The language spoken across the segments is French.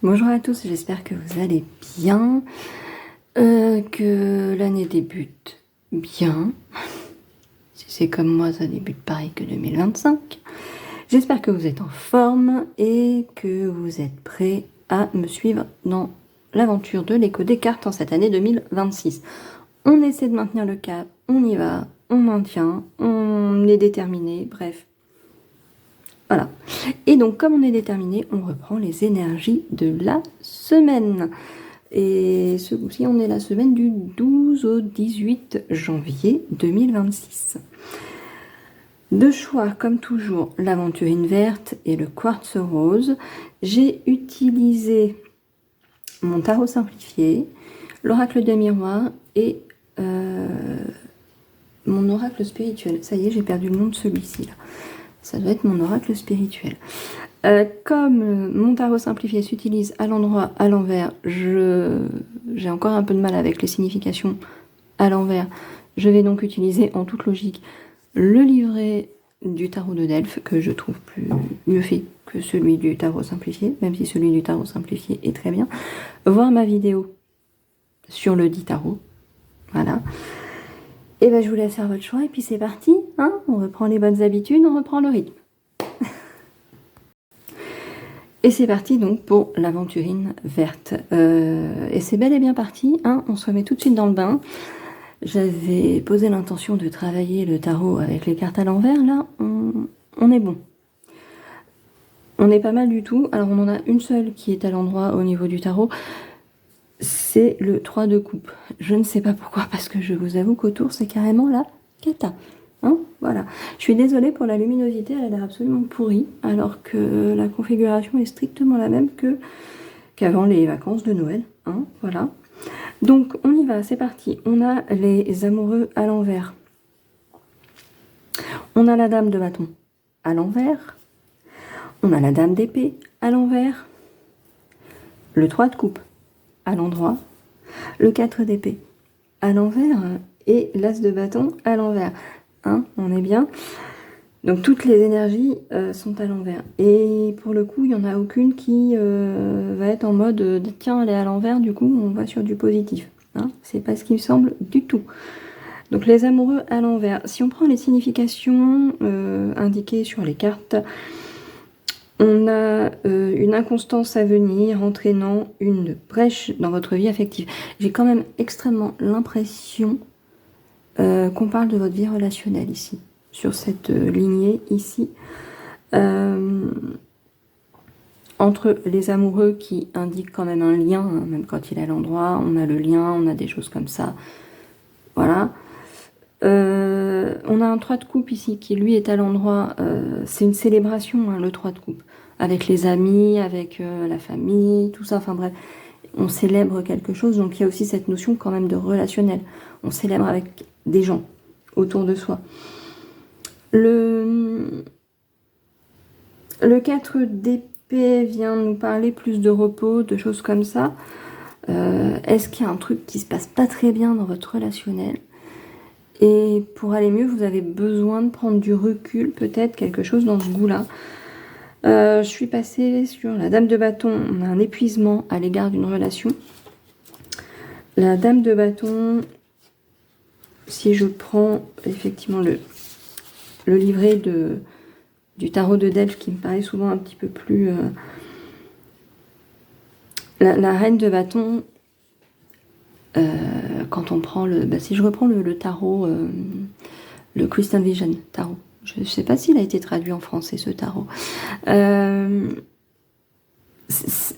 Bonjour à tous, j'espère que vous allez bien, que l'année débute bien. Si c'est comme moi, ça débute pareil que 2025. J'espère que vous êtes en forme et que vous êtes prêts à me suivre dans l'aventure de l'écho des cartes en cette année 2026. On essaie de maintenir le cap, on y va, on maintient, on est déterminé, bref. Voilà. Et donc, comme on est déterminé, on reprend les énergies de la semaine. Et ce coup-ci, on est la semaine du 12 au 18 janvier 2026. De choix, comme toujours, l'aventurine verte et le quartz rose. J'ai utilisé mon tarot simplifié, l'oracle de miroir et mon oracle spirituel. Ça y est, j'ai perdu le nom de celui-ci là. Ça doit être mon oracle spirituel. Comme mon tarot simplifié s'utilise à l'endroit, à l'envers, j'ai encore un peu de mal avec les significations à l'envers. Je vais donc utiliser en toute logique le livret du tarot de Delphes, que je trouve mieux fait que celui du tarot simplifié, même si celui du tarot simplifié est très bien. Voir ma vidéo sur le dit tarot. Voilà. Et ben je vous laisse faire votre choix et puis c'est parti, hein, on reprend les bonnes habitudes, on reprend le rythme. Et c'est parti donc pour l'aventurine verte. Et c'est bel et bien parti, hein, on se remet tout de suite dans le bain. J'avais posé l'intention de travailler le tarot avec les cartes à l'envers, là on est bon. On est pas mal du tout, alors on en a une seule qui est à l'endroit au niveau du tarot. C'est le 3 de coupe. Je ne sais pas pourquoi, parce que je vous avoue qu'autour, c'est carrément la cata. Hein, voilà. Je suis désolée pour la luminosité, elle a l'air absolument pourrie, alors que la configuration est strictement la même qu'avant les vacances de Noël. Hein, voilà. Donc, on y va, c'est parti. On a les amoureux à l'envers. On a la dame de bâton à l'envers. On a la dame d'épée à l'envers. Le 3 de coupe à l'endroit, le 4 d'épée à l'envers et l'as de bâton à l'envers. Hein, on est bien. Donc toutes les énergies sont à l'envers. Et pour le coup, il n'y en a aucune qui va être en mode tiens, elle est à l'envers, du coup on va sur du positif. Hein, c'est pas ce qui me semble du tout. Donc les amoureux à l'envers. Si on prend les significations indiquées sur les cartes, on a une inconstance à venir entraînant une brèche dans votre vie affective. J'ai quand même extrêmement l'impression qu'on parle de votre vie relationnelle ici, sur cette lignée ici. Entre les amoureux qui indiquent quand même un lien, hein, même quand il est à l'endroit, on a le lien, on a des choses comme ça. Voilà. On a un 3 de coupe ici qui lui est à l'endroit, c'est une célébration, hein, le 3 de coupe, avec les amis, avec la famille, tout ça, enfin bref, on célèbre quelque chose, donc il y a aussi cette notion quand même de relationnel, on célèbre avec des gens autour de soi. Le 4 d'épée vient nous parler plus de repos, de choses comme ça. Est-ce qu'il y a un truc qui se passe pas très bien dans votre relationnel ? Et pour aller mieux, vous avez besoin de prendre du recul, peut-être quelque chose dans ce goût-là. Je suis passée sur la dame de bâton, on a un épuisement à l'égard d'une relation. La dame de bâton, si je prends effectivement le livret du tarot de Delphes qui me paraît souvent un petit peu plus... la reine de bâton... quand on prend si je reprends le tarot, le Crystal Vision tarot, je ne sais pas s'il a été traduit en français ce tarot.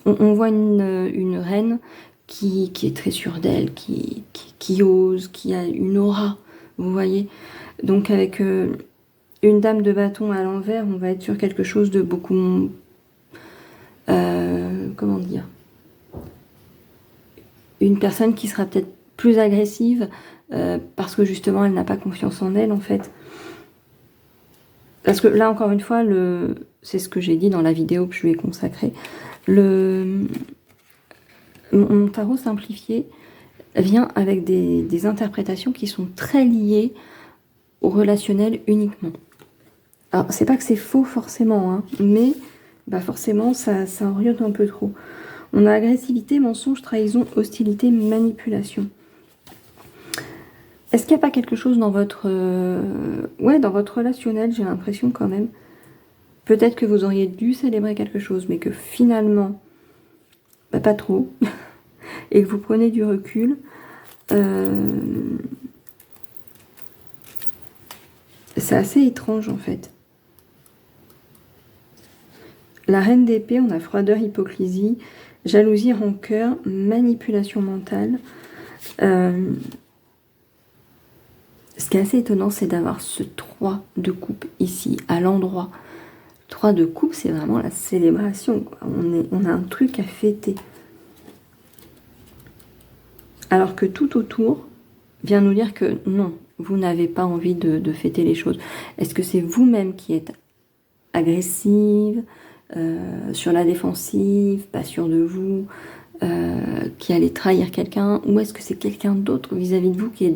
On voit une reine qui est très sûre d'elle, qui ose, qui a une aura, vous voyez. Donc avec une dame de bâton à l'envers, on va être sur quelque chose de beaucoup... comment dire, une personne qui sera peut-être plus agressive parce que justement elle n'a pas confiance en elle en fait. Parce que là encore une fois, c'est ce que j'ai dit dans la vidéo que je lui ai consacrée, mon tarot simplifié vient avec des interprétations qui sont très liées au relationnel uniquement. Alors c'est pas que c'est faux forcément, hein, mais bah forcément ça oriente un peu trop. On a agressivité, mensonge, trahison, hostilité, manipulation. Est-ce qu'il n'y a pas quelque chose dans votre... ouais, dans votre relationnel, j'ai l'impression quand même. Peut-être que vous auriez dû célébrer quelque chose, mais que finalement, bah, pas trop. Et que vous prenez du recul. C'est assez étrange en fait. La reine d'épée, on a froideur, hypocrisie, jalousie, rancœur, manipulation mentale. Ce qui est assez étonnant, c'est d'avoir ce 3 de coupe ici, à l'endroit. 3 de coupe, c'est vraiment la célébration, quoi. On a un truc à fêter. Alors que tout autour vient nous dire que non, vous n'avez pas envie de fêter les choses. Est-ce que c'est vous-même qui êtes agressive, sur la défensive, pas sûr de vous, qui allait trahir quelqu'un, ou est-ce que c'est quelqu'un d'autre vis-à-vis de vous qui est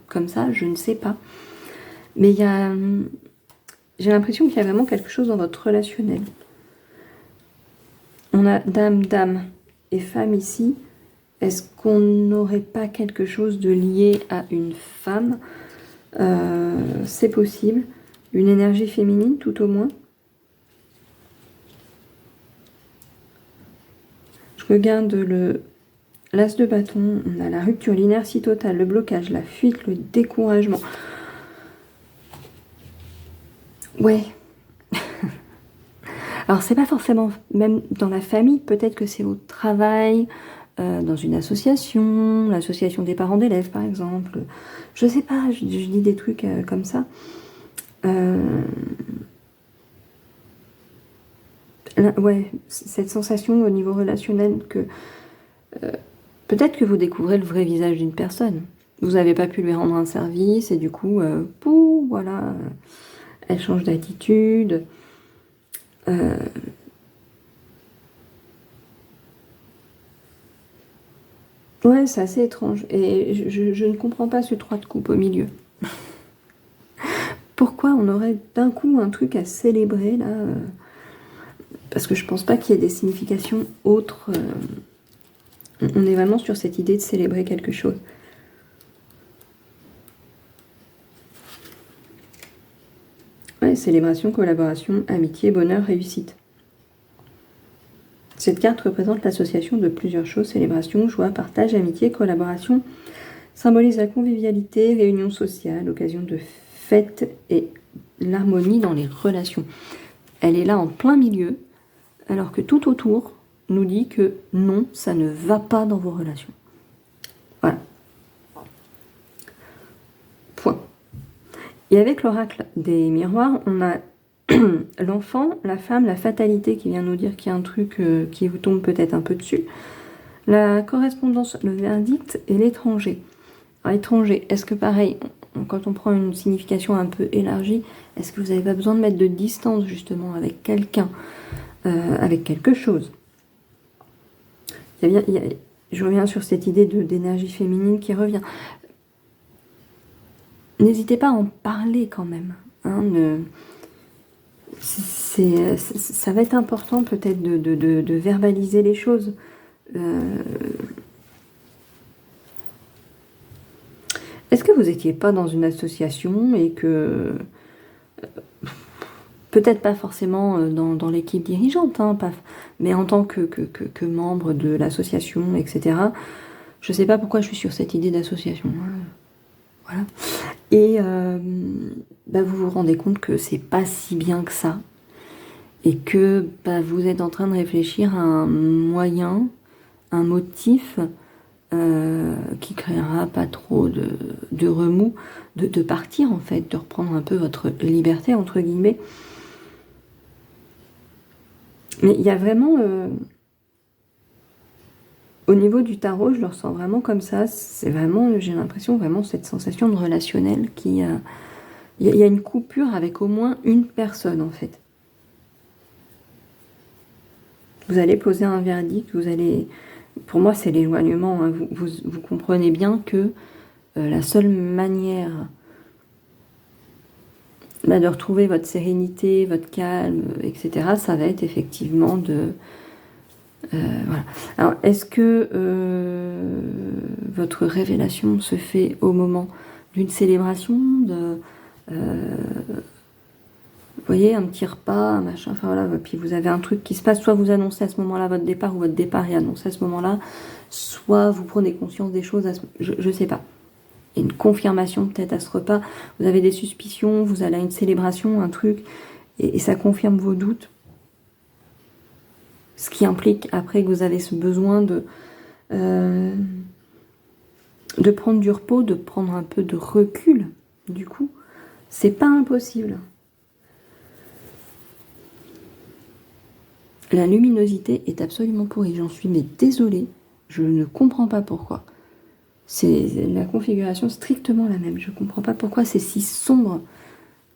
comme ça? Je ne sais pas. Mais j'ai l'impression qu'il y a vraiment quelque chose dans votre relationnel. On a dame, dame et femme ici. Est-ce qu'on n'aurait pas quelque chose de lié à une femme? C'est possible. Une énergie féminine tout au moins. Je regarde l'as de bâton, on a la rupture, l'inertie totale, le blocage, la fuite, le découragement. Ouais. Alors c'est pas forcément même dans la famille, peut-être que c'est au travail, dans une association, l'association des parents d'élèves par exemple. Je sais pas, je dis des trucs comme ça. Ouais, cette sensation au niveau relationnel que peut-être que vous découvrez le vrai visage d'une personne. Vous n'avez pas pu lui rendre un service et du coup, voilà, elle change d'attitude. Ouais, c'est assez étrange. Et je ne comprends pas ce 3 de coupe au milieu. Pourquoi on aurait d'un coup un truc à célébrer là parce que je pense pas qu'il y ait des significations autres. On est vraiment sur cette idée de célébrer quelque chose. Ouais, célébration, collaboration, amitié, bonheur, réussite. Cette carte représente l'association de plusieurs choses, célébration, joie, partage, amitié, collaboration, symbolise la convivialité, réunion sociale, occasion de fête et l'harmonie dans les relations. Elle est là en plein milieu, alors que tout autour nous dit que non, ça ne va pas dans vos relations. Voilà. Point. Et avec l'oracle des miroirs, on a l'enfant, la femme, la fatalité qui vient nous dire qu'il y a un truc qui vous tombe peut-être un peu dessus. La correspondance, le verdict et l'étranger. Alors, étranger, est-ce que pareil, quand on prend une signification un peu élargie, est-ce que vous n'avez pas besoin de mettre de distance justement avec quelqu'un, avec quelque chose? Je reviens sur cette idée d'énergie féminine qui revient. N'hésitez pas à en parler quand même. Hein, ça va être important peut-être de verbaliser les choses. Est-ce que vous n'étiez pas dans une association et que... peut-être pas forcément dans l'équipe dirigeante, hein, mais en tant que membre de l'association, etc. Je ne sais pas pourquoi je suis sur cette idée d'association. Voilà. Et vous vous rendez compte que c'est pas si bien que ça. Et que vous êtes en train de réfléchir à un moyen, un motif qui créera pas trop de remous, de partir en fait, de reprendre un peu votre liberté entre guillemets. Mais il y a vraiment, au niveau du tarot, je le ressens vraiment comme ça. C'est vraiment, j'ai l'impression vraiment cette sensation de relationnel qui, il y a une coupure avec au moins une personne en fait. Vous allez poser un verdict, pour moi c'est l'éloignement, hein. Vous comprenez bien que la seule manière de retrouver votre sérénité, votre calme, etc., ça va être effectivement Voilà. Alors, est-ce que votre révélation se fait au moment d'une célébration, vous voyez, un petit repas, un machin, enfin voilà, puis vous avez un truc qui se passe, soit vous annoncez à ce moment-là votre départ, ou votre départ est annoncé à ce moment-là, soit vous prenez conscience des choses, je sais pas. Et une confirmation peut-être à ce repas, vous avez des suspicions, vous allez à une célébration, un truc, et ça confirme vos doutes. Ce qui implique après que vous avez ce besoin de prendre du repos, de prendre un peu de recul, du coup, c'est pas impossible. La luminosité est absolument pourrie, j'en suis mais désolée, je ne comprends pas pourquoi. C'est la configuration strictement la même, je comprends pas pourquoi c'est si sombre.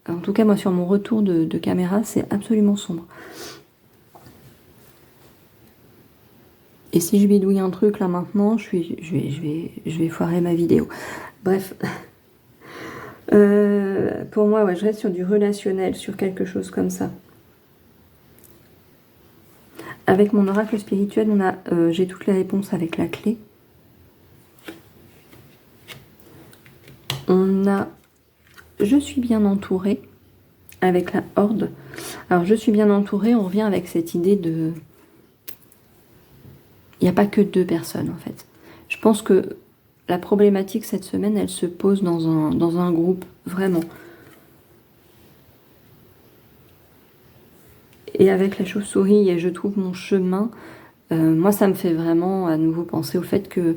En tout cas, moi, sur mon retour de caméra, c'est absolument sombre. Et si je bidouille un truc là maintenant, je vais foirer ma vidéo. Bref. Pour moi, ouais, je reste sur du relationnel, sur quelque chose comme ça. Avec mon oracle spirituel, j'ai toutes les réponses avec la clé. On a je suis bien entourée avec la horde. Alors, je suis bien entourée, on revient avec cette idée de... Il n'y a pas que 2 personnes, en fait. Je pense que la problématique cette semaine, elle se pose dans un groupe, vraiment. Et avec la chauve-souris et je trouve mon chemin, moi ça me fait vraiment à nouveau penser au fait que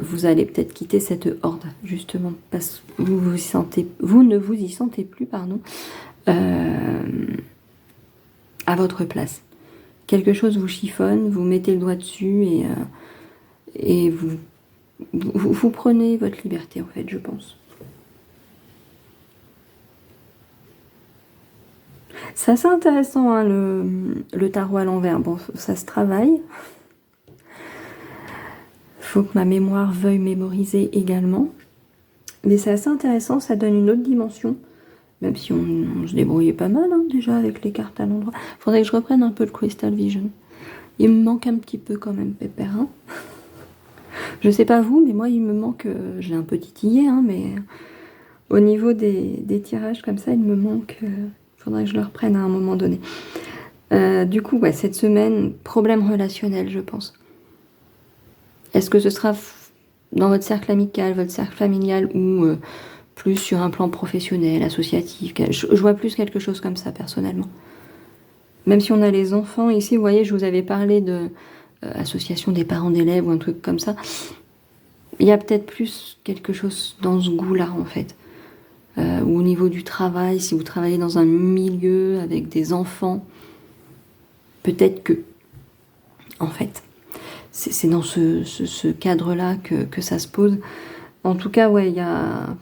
vous allez peut-être quitter cette horde, justement, parce que vous ne vous y sentez plus, pardon, à votre place. Quelque chose vous chiffonne, vous mettez le doigt dessus et vous prenez votre liberté, en fait, je pense. C'est assez intéressant, hein, le tarot à l'envers. Bon, ça se travaille. Faut que ma mémoire veuille mémoriser également. Mais c'est assez intéressant, ça donne une autre dimension. Même si on se débrouillait pas mal, hein, déjà, avec les cartes à l'endroit. Faudrait que je reprenne un peu le Crystal Vision. Il me manque un petit peu quand même, Pépère. Hein. Je sais pas vous, mais moi, il me manque... je l'ai un peu titillé, hein, mais... Au niveau des tirages comme ça, il me manque... faudrait que je le reprenne à un moment donné. Du coup, ouais, cette semaine, problème relationnel, je pense. Est-ce que ce sera dans votre cercle amical, votre cercle familial ou plus sur un plan professionnel, associatif? Je vois plus quelque chose comme ça, personnellement. Même si on a les enfants, ici, vous voyez, je vous avais parlé de association des parents d'élèves ou un truc comme ça. Il y a peut-être plus quelque chose dans ce goût-là, en fait. Ou au niveau du travail, si vous travaillez dans un milieu avec des enfants, peut-être que, en fait, c'est dans ce cadre-là que ça se pose. En tout cas, ouais, il y a...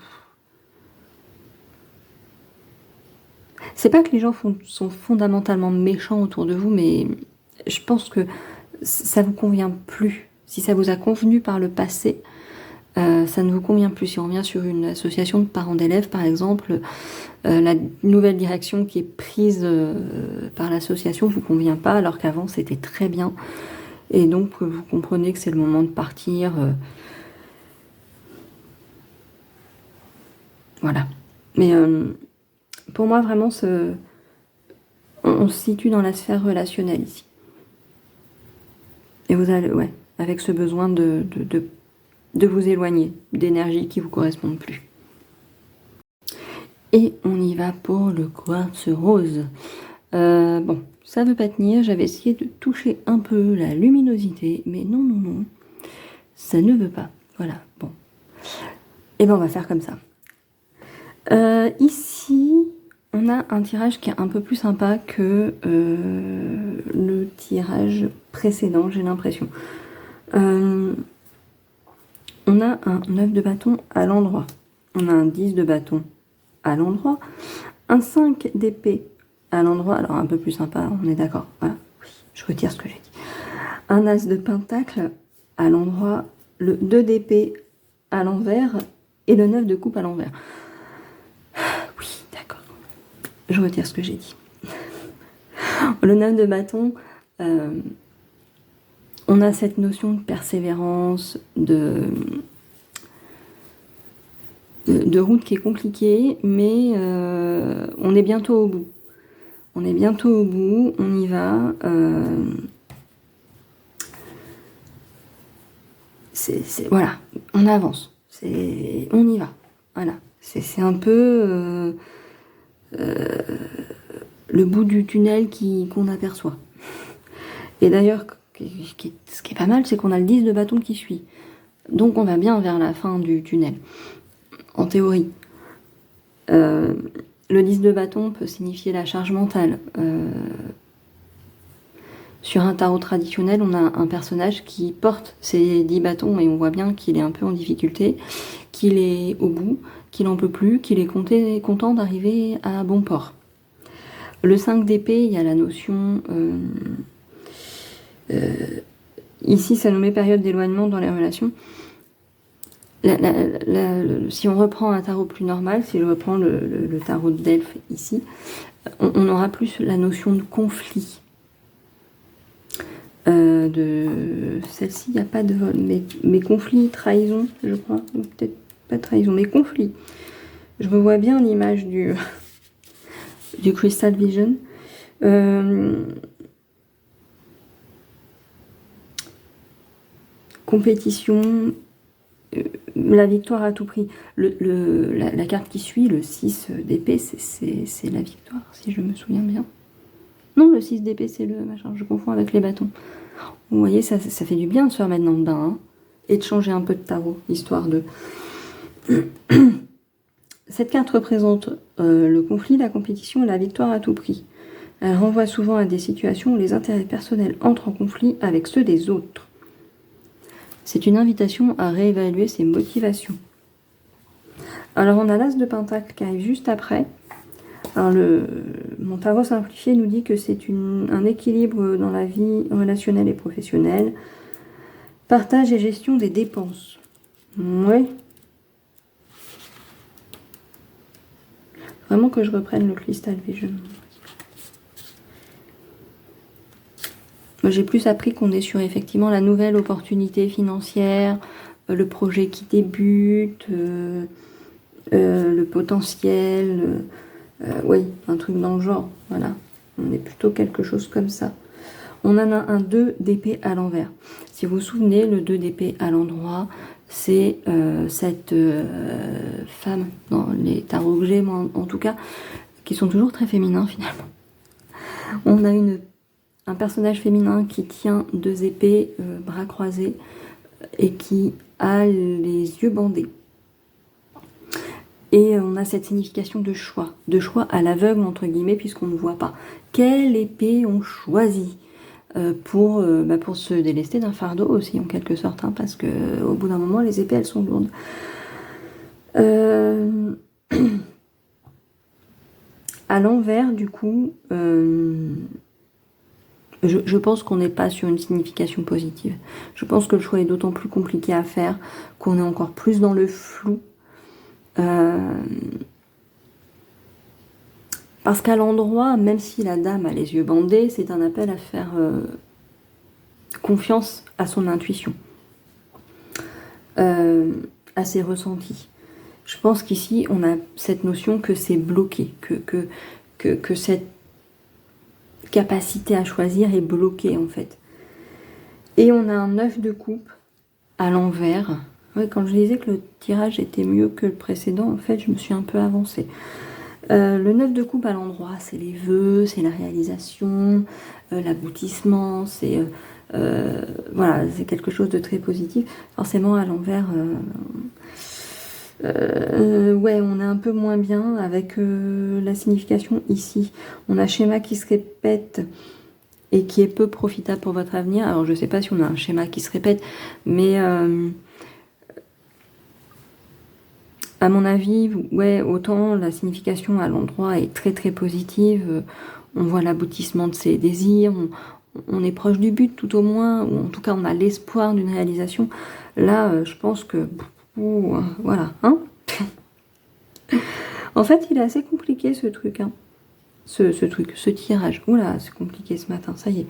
C'est pas que les gens sont fondamentalement méchants autour de vous, mais je pense que ça vous convient plus. Si ça vous a convenu par le passé, ça ne vous convient plus. Si on revient sur une association de parents d'élèves, par exemple, la nouvelle direction qui est prise par l'association ne vous convient pas, alors qu'avant c'était très bien. Et donc vous comprenez que c'est le moment de partir. Voilà. Mais pour moi, vraiment, on se situe dans la sphère relationnelle ici. Et vous allez, ouais, avec ce besoin de vous éloigner d'énergies qui ne vous correspondent plus. Et on y va pour le quartz rose. Bon, ça ne veut pas tenir. J'avais essayé de toucher un peu la luminosité, mais non, non, non. Ça ne veut pas. Voilà, bon. Et ben on va faire comme ça. Ici, on a un tirage qui est un peu plus sympa que le tirage précédent, j'ai l'impression. On a un 9 de bâton à l'endroit. On a un 10 de bâton à l'endroit. Un 5 d'épée à l'endroit. Alors un peu plus sympa, on est d'accord. Voilà. Oui, je retire ce que j'ai dit. Un as de pentacle à l'endroit. Le 2 d'épée à l'envers. Et le 9 de coupe à l'envers. Oui, d'accord. Je retire ce que j'ai dit. Le 9 de bâton, On a cette notion de persévérance, de route qui est compliquée, mais on est bientôt au bout. On est bientôt au bout, on y va. Voilà, on avance. On y va. Voilà. C'est un peu le bout du tunnel qu'on aperçoit. Et d'ailleurs, ce qui est pas mal, c'est qu'on a le 10 de bâton qui suit. Donc on va bien vers la fin du tunnel, en théorie. Le 10 de bâton peut signifier la charge mentale. Sur un tarot traditionnel, on a un personnage qui porte ses 10 bâtons et on voit bien qu'il est un peu en difficulté, qu'il est au bout, qu'il n'en peut plus, qu'il est content d'arriver à bon port. Le 5 d'épée, il y a la notion... ici, ça nous met période d'éloignement dans les relations. Si on reprend un tarot plus normal, si je reprends le tarot de Delphes ici, on aura plus la notion de conflit. Celle-ci, il n'y a pas de vol, mais conflit, trahison, je crois, ou peut-être pas trahison, mais conflit. Je me vois bien l'image du Crystal Vision. Compétition, la victoire à tout prix. La carte qui suit, le 6 d'épée, c'est la victoire, si je me souviens bien. Non, le 6 d'épée, c'est le machin, je confonds avec les bâtons. Vous voyez, ça fait du bien de se remettre dans le bain, hein, et de changer un peu de tarot, histoire de... Cette carte représente le conflit, la compétition et la victoire à tout prix. Elle renvoie souvent à des situations où les intérêts personnels entrent en conflit avec ceux des autres. C'est une invitation à réévaluer ses motivations. Alors on a l'As de Pentacle qui arrive juste après. Alors mon tarot simplifié nous dit que c'est un équilibre dans la vie relationnelle et professionnelle. Partage et gestion des dépenses. Ouais. Vraiment que je reprenne le Crystal Vision. Moi, j'ai plus appris qu'on est sur effectivement la nouvelle opportunité financière, le projet qui débute, le potentiel, oui, un truc dans le genre, voilà. On est plutôt quelque chose comme ça. On en a un 2 d'épée à l'envers. Si vous vous souvenez, le 2 d'épée à l'endroit, c'est cette femme, dans les tarots que j'ai, moi en tout cas, qui sont toujours très féminins finalement. On a un personnage féminin qui tient 2 épées, bras croisés, et qui a les yeux bandés. Et on a cette signification de choix à l'aveugle, entre guillemets, puisqu'on ne voit pas. Quelle épée on choisit pour se délester d'un fardeau aussi, en quelque sorte, hein, parce qu'au bout d'un moment, les épées, elles sont lourdes. À l'envers, du coup, je pense qu'on n'est pas sur une signification positive. Je pense que le choix est d'autant plus compliqué à faire, qu'on est encore plus dans le flou. Parce qu'à l'endroit, même si la dame a les yeux bandés, c'est un appel à faire confiance à son intuition, à ses ressentis. Je pense qu'ici, on a cette notion que c'est bloqué, que cette capacité à choisir est bloquée en fait. Et on a un 9 de coupe à l'envers. Ouais, quand je disais que le tirage était mieux que le précédent, en fait, je me suis un peu avancée. Le 9 de coupe à l'endroit, c'est les vœux, c'est la réalisation, l'aboutissement, c'est voilà, c'est quelque chose de très positif. Forcément, à l'envers, ouais, on est un peu moins bien avec la signification ici. On a schéma qui se répète et qui est peu profitable pour votre avenir. Alors, je ne sais pas si on a un schéma qui se répète, mais à mon avis, ouais, autant la signification à l'endroit est très très positive. On voit l'aboutissement de ses désirs, on est proche du but tout au moins, ou en tout cas on a l'espoir d'une réalisation. Là, je pense que... voilà, hein. En fait, il est assez compliqué ce truc, hein. Ce tirage. Oula, c'est compliqué ce matin, ça y est.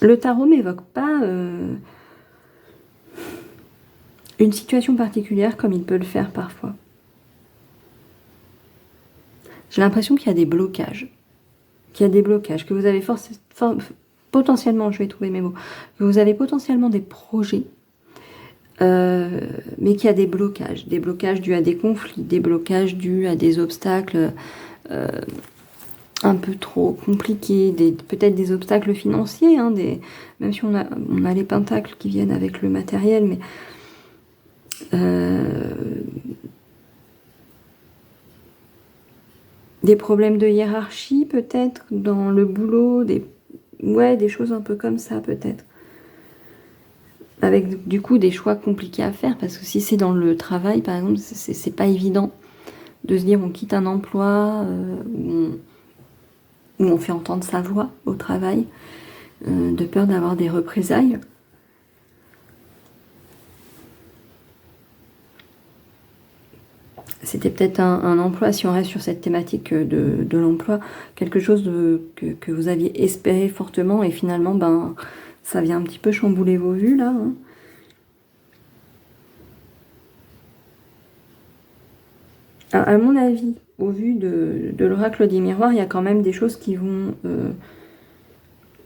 Le tarot m'évoque pas une situation particulière comme il peut le faire parfois. J'ai l'impression qu'il y a des blocages. Que vous avez potentiellement, je vais trouver mes mots, que vous avez potentiellement des projets, mais qu'il y a des blocages dus à des conflits, des blocages dus à des obstacles un peu trop compliqués, peut-être des obstacles financiers, hein, même si on a les pentacles qui viennent avec le matériel, mais des problèmes de hiérarchie peut-être dans le boulot, des choses un peu comme ça peut-être. Avec du coup des choix compliqués à faire, parce que si c'est dans le travail par exemple, c'est pas évident de se dire on quitte un emploi où on fait entendre sa voix au travail, de peur d'avoir des représailles. C'était peut-être un emploi, si on reste sur cette thématique de l'emploi, quelque chose que vous aviez espéré fortement et finalement, ça vient un petit peu chambouler vos vues là. Hein. À mon avis, au vu de l'oracle des miroirs, il y a quand même des choses qui vont...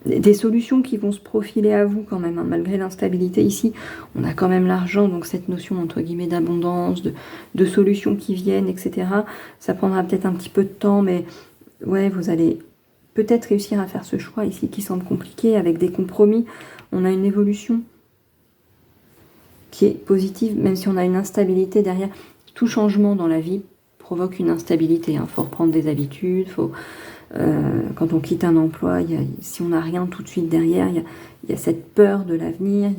des solutions qui vont se profiler à vous quand même, hein, malgré l'instabilité. Ici, on a quand même l'argent, donc cette notion entre guillemets d'abondance, de solutions qui viennent, etc. Ça prendra peut-être un petit peu de temps, mais ouais, vous allez peut-être réussir à faire ce choix ici qui semble compliqué, avec des compromis. On a une évolution qui est positive, même si on a une instabilité derrière. Tout changement dans la vie provoque une instabilité. Il faut reprendre des habitudes, quand on quitte un emploi, si on n'a rien tout de suite derrière, il y a cette peur de l'avenir.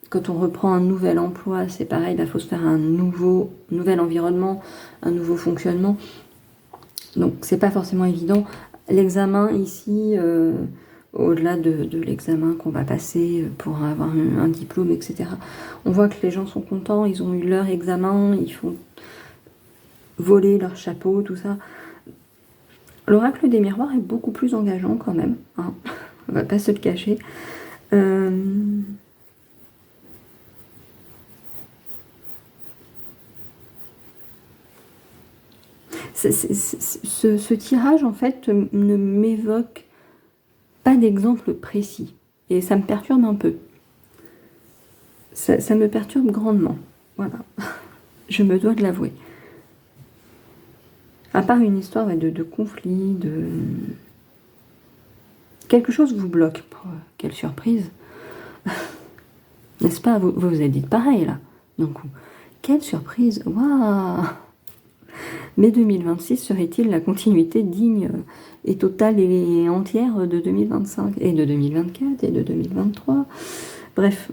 Quand on reprend un nouvel emploi, c'est pareil, il faut se faire un nouvel environnement, un nouveau fonctionnement. Donc c'est pas forcément évident. L'examen ici, au-delà de l'examen qu'on va passer pour avoir un diplôme, etc. On voit que les gens sont contents, ils ont eu leur examen, ils font voler leur chapeau, tout ça. L'oracle des miroirs est beaucoup plus engageant quand même, hein. On va pas se le cacher. Ce tirage en fait ne m'évoque pas d'exemple précis et ça me perturbe un peu. Ça me perturbe grandement, voilà. Je me dois de l'avouer. À part une histoire de conflit, quelque chose vous bloque. Oh, quelle surprise. N'est-ce pas? Vous vous êtes dit pareil là. Donc, quelle surprise. Waouh. Mais 2026 serait-il la continuité digne et totale et entière de 2025 et de 2024 et de 2023? Bref.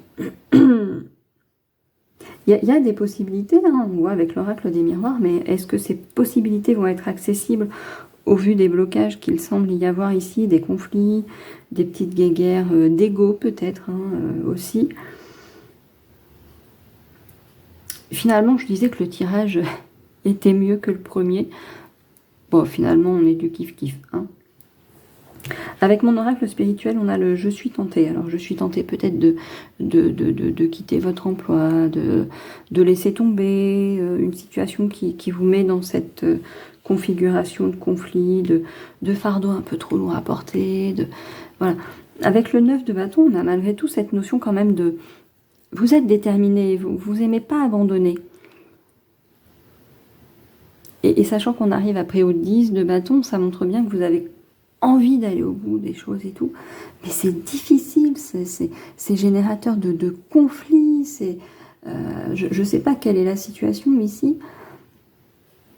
Il y a des possibilités, hein, on voit avec l'oracle des miroirs, mais est-ce que ces possibilités vont être accessibles au vu des blocages qu'il semble y avoir ici, des conflits, des petites guéguerres d'ego peut-être aussi. Finalement, je disais que le tirage était mieux que le premier. Bon, finalement, on est du kiff-kiff. Hein. Avec mon oracle spirituel, on a le « je suis tenté ». Alors, je suis tenté peut-être de quitter votre emploi, de laisser tomber une situation qui vous met dans cette configuration de conflit, de fardeau un peu trop lourd à porter. Voilà. Avec le 9 de bâton, on a malgré tout cette notion quand même de... Vous êtes déterminé, vous n'aimez pas abandonner. Et sachant qu'on arrive après au 10 de bâton, ça montre bien que vous avez envie d'aller au bout des choses et tout. Mais c'est difficile, c'est générateur de conflits. Je ne sais pas quelle est la situation ici,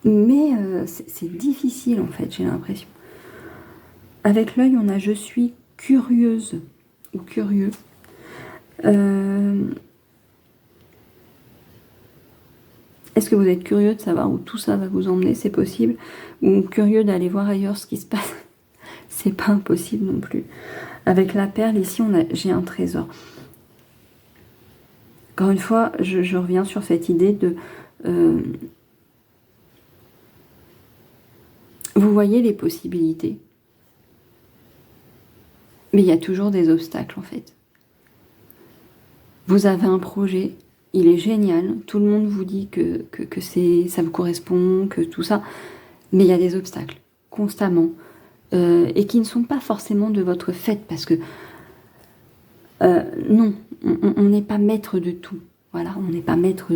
mais c'est difficile en fait, j'ai l'impression. Avec l'œil, on a « je suis curieuse » ou « curieux ». Est-ce que vous êtes curieux de savoir où tout ça va vous emmener? C'est possible. Ou curieux d'aller voir ailleurs ce qui se passe? C'est pas impossible non plus. Avec la perle, ici, j'ai un trésor. Encore une fois, je reviens sur cette idée de... vous voyez les possibilités. Mais il y a toujours des obstacles en fait. Vous avez un projet, il est génial, tout le monde vous dit que ça vous correspond, que tout ça, mais il y a des obstacles, constamment, et qui ne sont pas forcément de votre fait, parce que non, on n'est pas maître de tout. Voilà, on n'est pas maître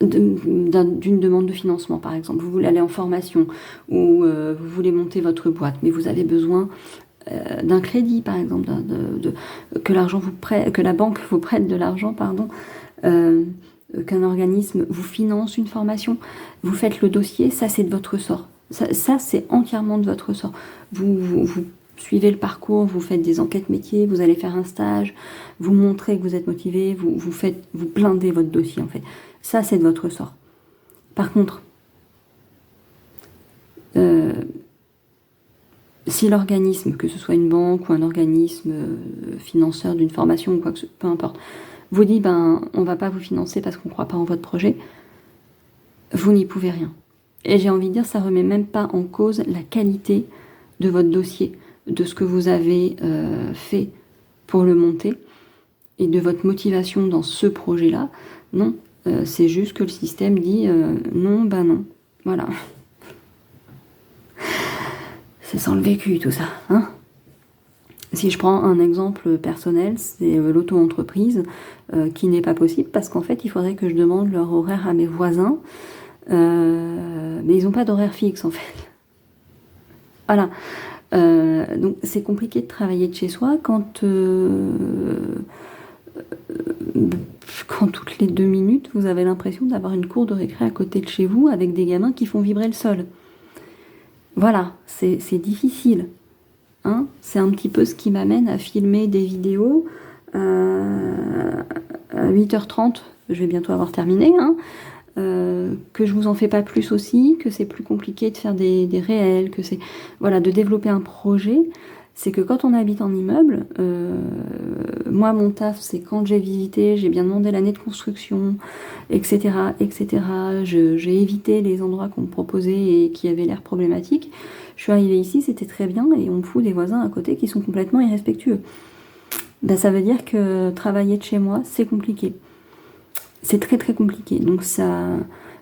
d'une demande de financement, par exemple. Vous voulez aller en formation ou vous voulez monter votre boîte, mais vous avez besoin d'un crédit, par exemple, que l'argent vous prête, que la banque vous prête de l'argent, pardon, qu'un organisme vous finance une formation. Vous faites le dossier, ça c'est de votre sort. Ça c'est entièrement de votre sort. Vous suivez le parcours, vous faites des enquêtes métiers, vous allez faire un stage, vous montrez que vous êtes motivé, vous blindez votre dossier en fait. Ça c'est de votre sort. Par contre, si l'organisme, que ce soit une banque ou un organisme financeur d'une formation ou quoi que ce soit, peu importe, vous dit on va pas vous financer parce qu'on croit pas en votre projet, vous n'y pouvez rien. Et j'ai envie de dire, ça remet même pas en cause la qualité de votre dossier, de ce que vous avez fait pour le monter et de votre motivation dans ce projet-là. Non, c'est juste que le système dit non, non. Voilà. C'est sans le vécu tout ça, hein. Si je prends un exemple personnel, c'est l'auto-entreprise qui n'est pas possible parce qu'en fait, il faudrait que je demande leur horaire à mes voisins, mais ils n'ont pas d'horaire fixe en fait. Voilà. Donc c'est compliqué de travailler de chez soi quand toutes les 2 minutes, vous avez l'impression d'avoir une cour de récré à côté de chez vous avec des gamins qui font vibrer le sol. Voilà, c'est difficile. Hein, c'est un petit peu ce qui m'amène à filmer des vidéos à 8h30. Je vais bientôt avoir terminé. Hein, que je vous en fais pas plus aussi, que c'est plus compliqué de faire des réels, que c'est voilà, de développer un projet. C'est que quand on habite en immeuble, moi mon taf c'est quand j'ai visité, j'ai bien demandé l'année de construction, etc. etc. J'ai évité les endroits qu'on me proposait et qui avaient l'air problématiques. Je suis arrivée ici, c'était très bien et on me fout des voisins à côté qui sont complètement irrespectueux. Ben, ça veut dire que travailler de chez moi, c'est compliqué. C'est très très compliqué. Donc ça...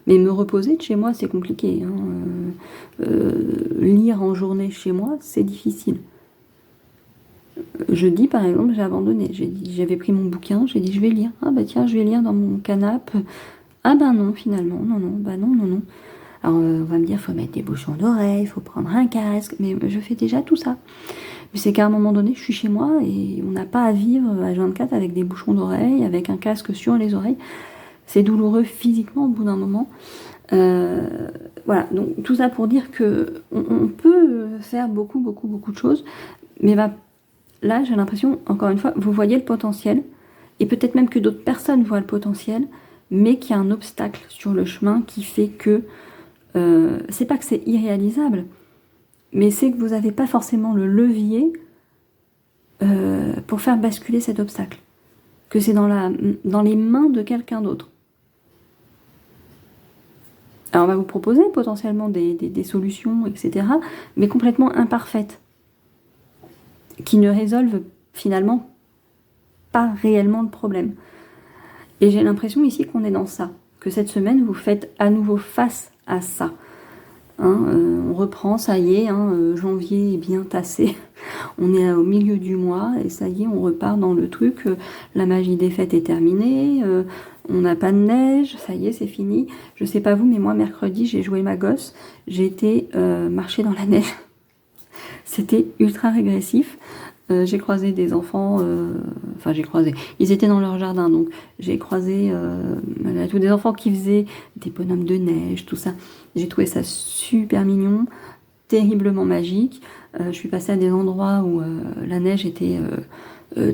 Mais me reposer de chez moi, c'est compliqué. Hein. Lire en journée chez moi, c'est difficile. Jeudi, par exemple, j'ai abandonné. J'avais pris mon bouquin, j'ai dit je vais lire. Ah bah tiens, je vais lire dans mon canapé. Ah bah non, finalement, non. Alors on va me dire, faut mettre des bouchons d'oreilles, faut prendre un casque, mais je fais déjà tout ça. Mais c'est qu'à un moment donné, je suis chez moi et on n'a pas à vivre à 24 avec des bouchons d'oreilles, avec un casque sur les oreilles. C'est douloureux physiquement au bout d'un moment. Voilà, donc tout ça pour dire que on peut faire beaucoup de choses, mais là j'ai l'impression, encore une fois, vous voyez le potentiel, et peut-être même que d'autres personnes voient le potentiel, mais qu'il y a un obstacle sur le chemin qui fait que c'est pas que c'est irréalisable, mais c'est que vous n'avez pas forcément le levier pour faire basculer cet obstacle, que c'est dans les mains de quelqu'un d'autre. Alors on va vous proposer potentiellement des solutions, etc., mais complètement imparfaites, qui ne résolvent finalement pas réellement le problème. Et j'ai l'impression ici qu'on est dans ça, que cette semaine vous faites à nouveau face à ça. Hein, on reprend, ça y est, janvier est bien tassé, on est au milieu du mois et ça y est, on repart dans le truc, la magie des fêtes est terminée, on n'a pas de neige, ça y est, c'est fini. Je sais pas vous, mais moi mercredi j'ai joué ma gosse, j'ai été marcher dans la neige, c'était ultra régressif. J'ai croisé des enfants, ils étaient dans leur jardin, donc j'ai croisé tous des enfants qui faisaient des bonhommes de neige, tout ça. J'ai trouvé ça super mignon, terriblement magique. Je suis passée à des endroits où la neige était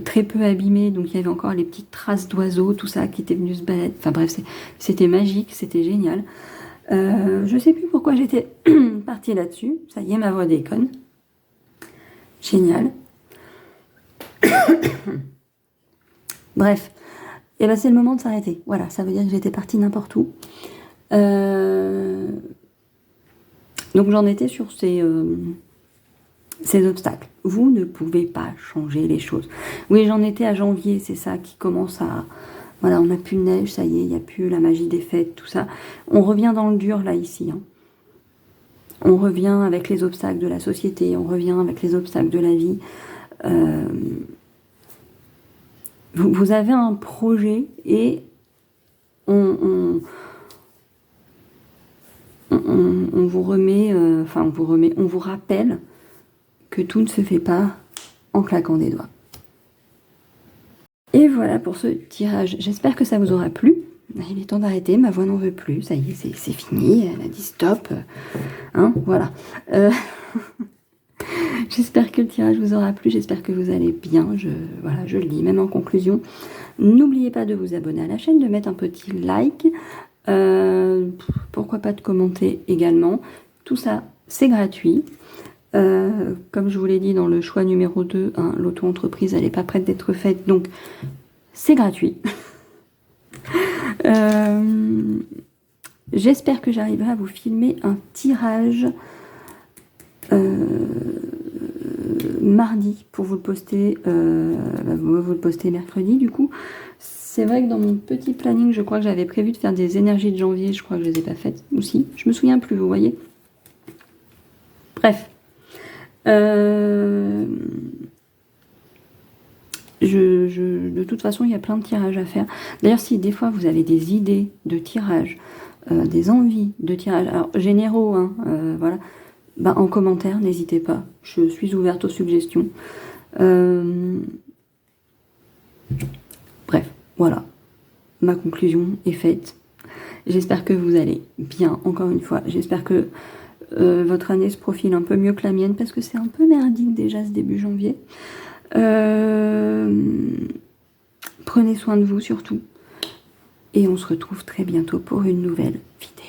très peu abîmée, donc il y avait encore les petites traces d'oiseaux, tout ça, qui étaient venus se balader. Enfin bref, c'était magique, c'était génial. Je sais plus pourquoi j'étais partie là-dessus. Ça y est, ma voix déconne. Génial. Bref, et ben c'est le moment de s'arrêter. Voilà, ça veut dire que j'étais partie n'importe où. Donc j'en étais sur ces ces obstacles. Vous ne pouvez pas changer les choses. Oui, j'en étais à janvier, c'est ça qui commence à... Voilà, on n'a plus de neige, ça y est, il n'y a plus la magie des fêtes, tout ça. On revient dans le dur, là, ici. Hein. On revient avec les obstacles de la société, on revient avec les obstacles de la vie. Vous avez un projet et on vous remet, on vous rappelle que tout ne se fait pas en claquant des doigts. Et voilà pour ce tirage. J'espère que ça vous aura plu. Il est temps d'arrêter, ma voix n'en veut plus. Ça y est, c'est fini. Elle a dit stop. Hein, voilà. J'espère que le tirage vous aura plu. J'espère que vous allez bien. Voilà, je le dis, même en conclusion. N'oubliez pas de vous abonner à la chaîne, de mettre un petit like. Pourquoi pas de commenter également. Tout ça, c'est gratuit. Comme je vous l'ai dit dans le choix numéro 2, hein, l'auto-entreprise, elle n'est pas prête d'être faite, donc c'est gratuit. J'espère que j'arriverai à vous filmer un tirage mardi pour vous le poster, vous le poster mercredi du coup. C'est vrai que dans mon petit planning, je crois que j'avais prévu de faire des énergies de janvier, je crois que je les ai pas faites, ou si, je me souviens plus, vous voyez. Bref. De toute façon, il y a plein de tirages à faire. D'ailleurs, si des fois vous avez des idées de tirages, des envies de tirages, alors généraux, hein, voilà, bah, en commentaire, n'hésitez pas. Je suis ouverte aux suggestions. Bref, voilà. Ma conclusion est faite. J'espère que vous allez bien, encore une fois. J'espère que votre année se profile un peu mieux que la mienne, parce que c'est un peu merdique déjà ce début janvier. Prenez soin de vous surtout. Et on se retrouve très bientôt pour une nouvelle vidéo.